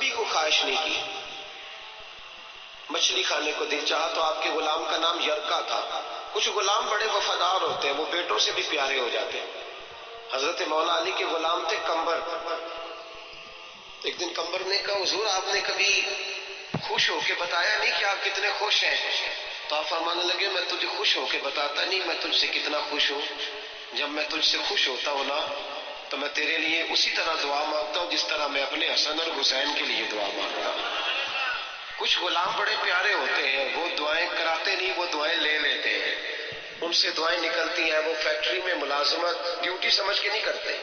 کبھی کوئی خواہش نہیں کی، مچھلی کھانے کو دل چاہا تو آپ کے غلام کا نام یرکا تھا۔ کچھ غلام بڑے وفادار ہوتے ہیں، وہ بیٹوں سے بھی پیارے ہو جاتے ہیں۔ حضرت مولا علی کے غلام تھے کمبر۔ ایک دن کمبر نے کہا حضور آپ نے کبھی خوش ہو کے بتایا نہیں کہ آپ کتنے خوش ہیں؟ تو آپ فرمانے لگے میں تجھے خوش ہو کے بتاتا نہیں میں تجھ سے کتنا خوش ہوں، جب میں تجھ سے خوش ہوتا ہوں نا تو میں تیرے لیے اسی طرح دعا مانگتا ہوں جس طرح میں اپنے حسن اور حسین کے لیے دعا مانگتا ہوں۔ کچھ غلام بڑے پیارے ہوتے ہیں، وہ دعائیں کراتے نہیں، وہ دعائیں لے لیتے ہیں، ان سے دعائیں نکلتی ہیں۔ وہ فیکٹری میں ملازمت ڈیوٹی سمجھ کے نہیں کرتے،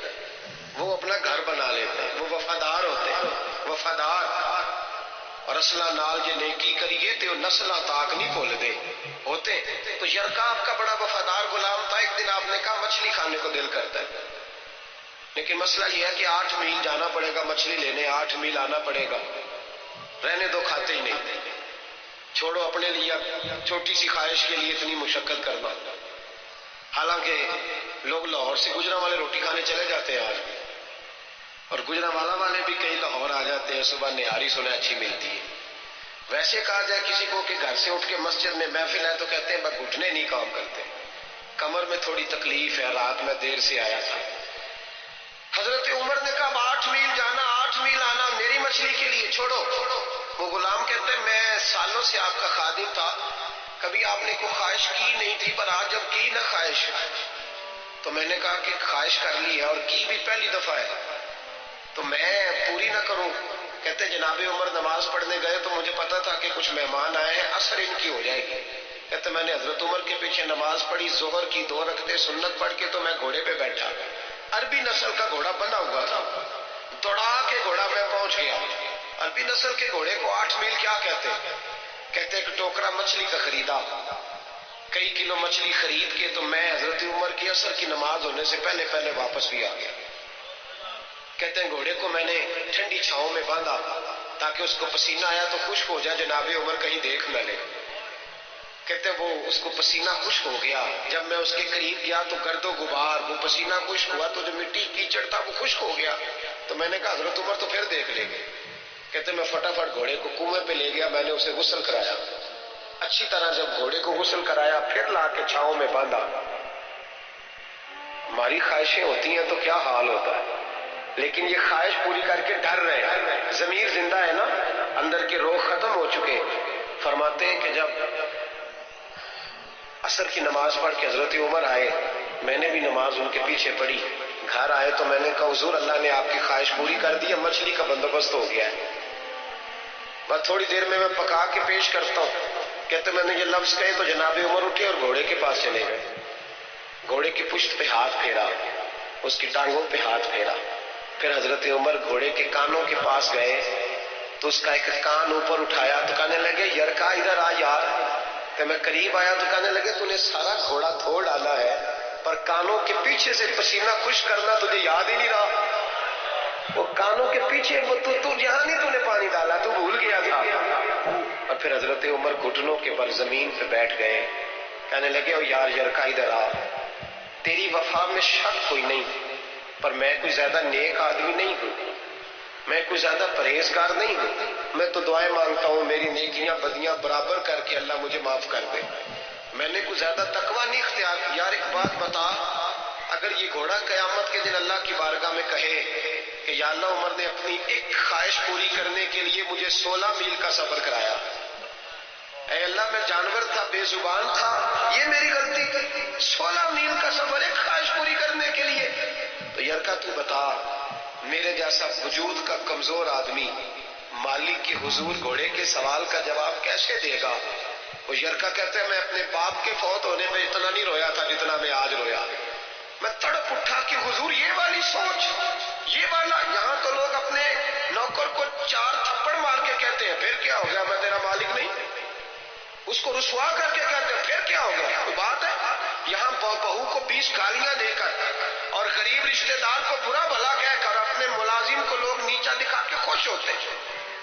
وہ اپنا گھر بنا لیتے ہیں، وہ وفادار ہوتے ہیں، وفادار۔ اور اصلہ نال جے نیکی کریے تو نسلاں تاک نہیں بھول دے ہوتے۔ تو یرکا آپ کا بڑا وفادار غلام تھا۔ ایک دن آپ نے کہا مچھلی کھانے کو دل کرتا ہے، لیکن مسئلہ یہ ہے کہ 8 میل جانا پڑے گا مچھلی لینے، 8 میل آنا پڑے گا۔ رہنے دو، کھاتے ہی نہیں، چھوڑو اپنے لیے چھوٹی سی خواہش کے لیے اتنی مشقت کرنا۔ حالانکہ لوگ لاہور سے گجرانوالے روٹی کھانے چلے جاتے ہیں آج، اور گجرانوالہ والے بھی کئی لاہور آ جاتے ہیں، صبح نہاری سنیں اچھی ملتی ہے۔ ویسے کہا جائے کسی کو کہ گھر سے اٹھ کے مسجد میں محفل ہے تو کہتے ہیں بس گھٹنے نہیں کام کرتے، کمر میں تھوڑی تکلیف ہے، رات میں دیر سے آیا تھا۔ حضرت عمر نے کہا 8 میل جانا 8 میل آنا میری مچھلی کے لیے چھوڑو۔ وہ غلام کہتے ہیں میں سالوں سے آپ کا خادم تھا، کبھی آپ نے کوئی خواہش کی نہیں تھی، پر آج جب کی نا خواہش تو میں نے کہا کہ خواہش کر لی ہے اور کی بھی پہلی دفعہ ہے تو میں پوری نہ کروں۔ کہتے جناب عمر نماز پڑھنے گئے تو مجھے پتا تھا کہ کچھ مہمان آئے ہیں، عصر ان کی ہو جائے گی۔ کہتے میں نے حضرت عمر کے پیچھے نماز پڑھی، ظہر کی 2 رکعتیں سنت پڑھ کے تو میں گھوڑے پہ بیٹھا، عربی نسل کا گھوڑا بنا ہوا تھا، دوڑا کے گھوڑا میں پہنچ گیا۔ عربی نسل کے گھوڑے کو 8 میل کیا کہتے؟ کہتے ایک ٹوکرا مچھلی کا خریدا، کئی کلو مچھلی خرید کے تو میں حضرت عمر کی عصر کی نماز ہونے سے پہلے پہلے واپس بھی آ گیا۔ کہتے ہیں گھوڑے کو میں نے ٹھنڈی چھاؤں میں باندھا تاکہ اس کو پسینہ آیا تو خشک ہو جائے، جناب عمر کہیں دیکھ نہ لے۔ کہتے ہیں وہ اس کو پسینہ خشک ہو گیا، جب میں اس کے قریب گیا تو گرد و غبار، وہ پسینہ خشک ہوا تو جو مٹی کیچڑ تھا وہ خشک ہو گیا، تو میں نے کہا حضرت عمر تو پھر دیکھ لیں گے۔ کہتے میں فٹافٹ گھوڑے کو کنویں پہ لے گیا، میں نے اسے غسل کرایا اچھی طرح، جب گھوڑے کو غسل کرایا پھر لا کے چھاؤں میں باندھا۔ ہماری خواہشیں ہوتی ہیں تو کیا حال ہوتا ہے، لیکن یہ خواہش پوری کر کے ڈر رہے، ضمیر زندہ ہے نا، اندر کے روح ختم ہو چکے۔ فرماتے ہیں کہ جب عصر کی نماز پڑھ کے حضرت عمر آئے، میں نے بھی نماز ان کے پیچھے پڑھی، گھر آئے تو میں نے کہا حضور اللہ نے آپ کی خواہش پوری کر دی ہے، مچھلی کا بندوبست ہو گیا ہے، بس تھوڑی دیر میں پکا کے پیش کرتا ہوں۔ کہتے میں نے یہ لفظ کہے تو جناب عمر اٹھے اور گھوڑے کے پاس چلے گئے، گھوڑے کی پشت پہ ہاتھ پھیرا، اس کی ٹانگوں پہ ہاتھ پھیرا، پھر حضرت عمر گھوڑے کے کانوں کے پاس گئے تو اس کا ایک کان اوپر اٹھایا تو کہنے لگے یرکا ادھر آ یار۔ کہ میں قریب آیا تو کہنے لگے تو نے سارا گھوڑا دھو ڈالا ہے پر کانوں کے پیچھے سے پسینہ خشک کرنا تجھے یاد ہی نہیں رہا، وہ کانوں کے پیچھے وہ تو یہاں نہیں تو نے پانی ڈالا، تو بھول گیا تھا۔ اور پھر حضرت عمر گھٹنوں کے بل زمین پہ بیٹھ گئے، کہنے لگے او یار یرکا ادھر آ، تیری وفا میں شک کوئی نہیں پر میں کوئی زیادہ نیک آدمی نہیں ہوں، میں کوئی زیادہ پرہیزگار نہیں ہوں، میں تو دعائیں مانگتا ہوں میری نیکیاں بدیاں برابر کر کے اللہ مجھے معاف کر دے، میں نے کوئی زیادہ تقویٰ نہیں اختیار کیا۔ یار ایک بات بتا، اگر یہ گھوڑا قیامت کے دن اللہ کی بارگاہ میں کہے کہ یا اللہ عمر نے اپنی ایک خواہش پوری کرنے کے لیے مجھے 16 میل کا سفر کرایا، اے اللہ میں جانور تھا، بے زبان تھا، یہ میری غلطی تھی، 16 میل کا سفر ایک خواہش پوری کرنے کے لیے، تو یرکا تو بتا میرے جیسا وجود کا کمزور آدمی مالک کے حضور گھوڑے کے سوال کا جواب کیسے دے گا؟ وہ یرکا کہتے ہیں میں اپنے باپ کے فوت ہونے میں اتنا نہیں رویا تھا جتنا میں آج رویا، میں تڑپ اٹھا کہ حضور یہ والی سوچ، یہ والا، یہاں تو لوگ اپنے نوکر کو 4 تھپڑ مار کے کہتے ہیں پھر کیا ہو گیا میں تیرا مالک نہیں، اس کو رسوا کر کے کہتے ہیں پھر کیا ہو گیا، کوئی بات ہے؟ یہاں بہو کو 20 گالیاں دے کر اور غریب رشتہ دار کو برا بھلا کہہ کر اپنے ملازم کو لوگ نیچا دکھا کے خوش ہوتے ہیں،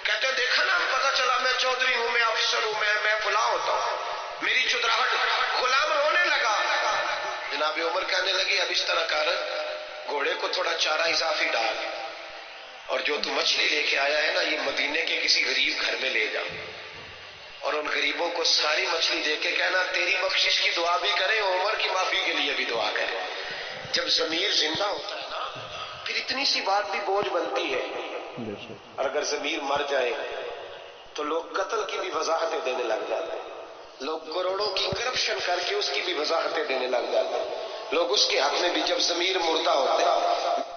کہتے ہیں دیکھا نا پتا چلا میں چودھری ہوں، میں افسر ہوں، میں فلاں ہوتا ہوں، میری چودراہٹ، غلام رونے لگا۔ جناب عمر کہنے لگے اب اس طرح کر، گھوڑے کو تھوڑا چارہ اضافی ڈال، اور جو تو مچھلی لے کے آیا ہے نا، یہ مدینے کے کسی غریب گھر میں لے جا، اور ان غریبوں کو ساری مچھلی دے کے کہنا تیری بخشش کی دعا بھی کریں، عمر کی معافی کے لیے بھی دعا کریں۔ جب ضمیر زندہ ہوتا ہے نا، پھر اتنی سی بات بھی بوجھ بنتی ہے، اور اگر ضمیر مر جائے تو لوگ قتل کی بھی وضاحتیں دینے لگ جاتے ہیں، لوگ کروڑوں کی کرپشن کر کے اس کی بھی وضاحتیں دینے لگ جاتے ہیں، لوگ اس کے حق میں بھی، جب ضمیر مردہ ہوتا ہے